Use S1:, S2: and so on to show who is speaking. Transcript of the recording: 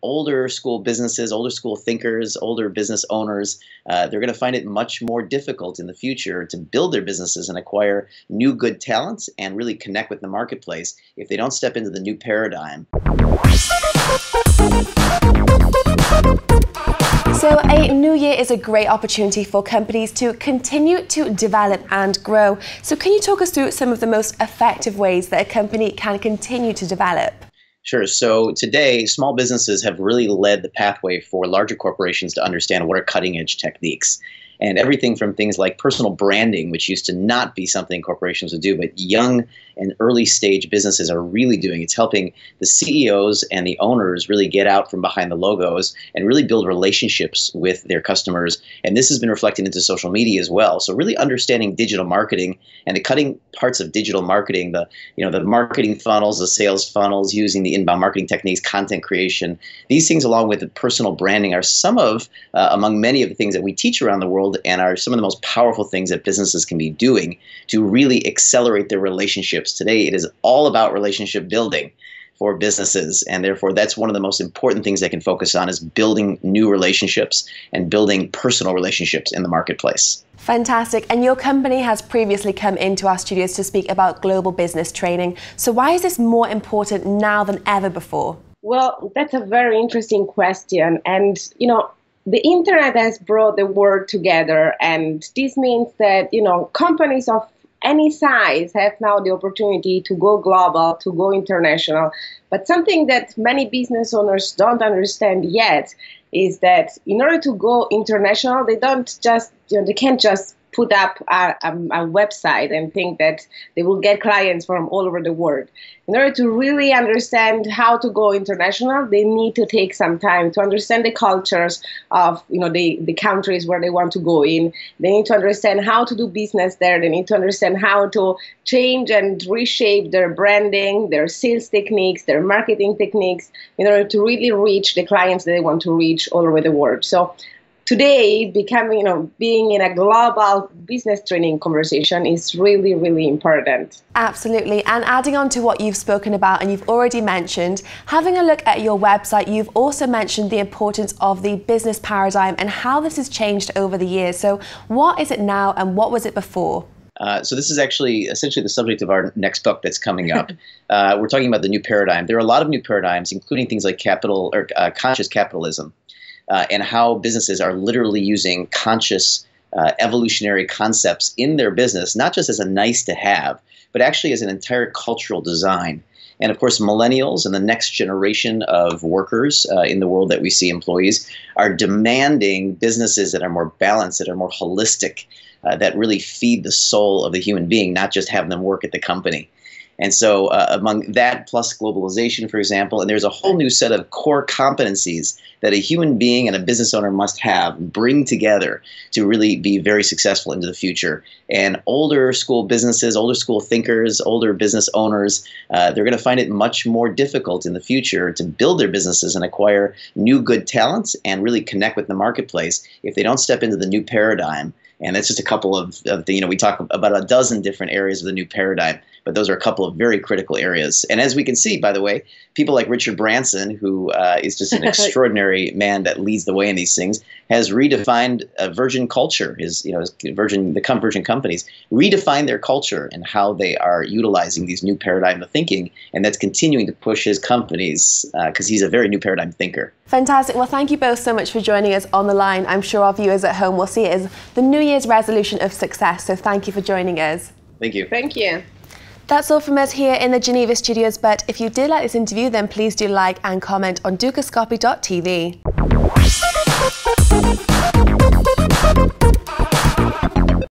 S1: older school businesses, older school thinkers, older business owners, they're going to find it much more difficult in the future to build their businesses and acquire new good talents and really connect with the marketplace if they don't step into the new paradigm.
S2: So a new year is a great opportunity for companies to continue to develop and grow. So can you talk us through some of the most effective ways that a company can continue to develop?
S1: Sure. So today, small businesses have really led the pathway for larger corporations to understand what are cutting edge techniques. And everything from things like personal branding, which used to not be something corporations would do, but young and early stage businesses are really doing. It's helping the CEOs and the owners really get out from behind the logos and really build relationships with their customers. And this has been reflected into social media as well. So really understanding digital marketing and the cutting parts of digital marketing, the marketing funnels, the sales funnels, using the inbound marketing techniques, content creation. These things, along with the personal branding, are some of among many of the things that we teach around the world and are some of the most powerful things that businesses can be doing to really accelerate their relationships. Today, it is all about relationship building for businesses, and therefore that's one of the most important things they can focus on, is building new relationships and building personal relationships in the marketplace.
S2: Fantastic. And your company has previously come into our studios to speak about global business training. So why is this more important now than ever before?
S3: Well, that's a very interesting question. And, the internet has brought the world together, and this means that, companies of any size have now the opportunity to go global, to go international. But something that many business owners don't understand yet is that in order to go international, they can't just put up a website and think that they will get clients from all over the world. In order to really understand how to go international, they need to take some time to understand the cultures of the countries where they want to go in. They need to understand how to do business there. They need to understand how to change and reshape their branding, their sales techniques, their marketing techniques, in order to really reach the clients that they want to reach all over the world. So today, being in a global business training conversation is really, really important.
S2: Absolutely. And adding on to what you've spoken about and you've already mentioned, having a look at your website, you've also mentioned the importance of the business paradigm and how this has changed over the years. So what is it now and what was it before?
S1: So this is actually essentially the subject of our next book that's coming up. We're talking about the new paradigm. There are a lot of new paradigms, including things like conscious capitalism. And how businesses are literally using conscious evolutionary concepts in their business, not just as a nice to have, but actually as an entire cultural design. And of course, millennials and the next generation of workers in the world that we see, employees, are demanding businesses that are more balanced, that are more holistic, that really feed the soul of the human being, not just have them work at the company. And so among that, plus globalization, for example, and there's a whole new set of core competencies that a human being and a business owner must have, bring together to really be very successful into the future. And older school businesses, older school thinkers, older business owners, they're going to find it much more difficult in the future to build their businesses and acquire new good talents and really connect with the marketplace if they don't step into the new paradigm. And that's just a couple of we talk about a dozen different areas of the new paradigm, but those are a couple of very critical areas. And as we can see, by the way, people like Richard Branson, who is just an extraordinary man that leads the way in these things, has redefined a Virgin culture. The Virgin companies redefined their culture and how they are utilizing these new paradigm of thinking, and that's continuing to push his companies because he's a very new paradigm thinker.
S2: Fantastic. Well, thank you both so much for joining us on the line. I'm sure our viewers at home will see it as the New Year's resolution of success. So thank you for joining us.
S1: Thank you.
S3: Thank you.
S2: That's all from us here in the Geneva studios, but if you did like this interview, then please do like and comment on dukascopy.tv.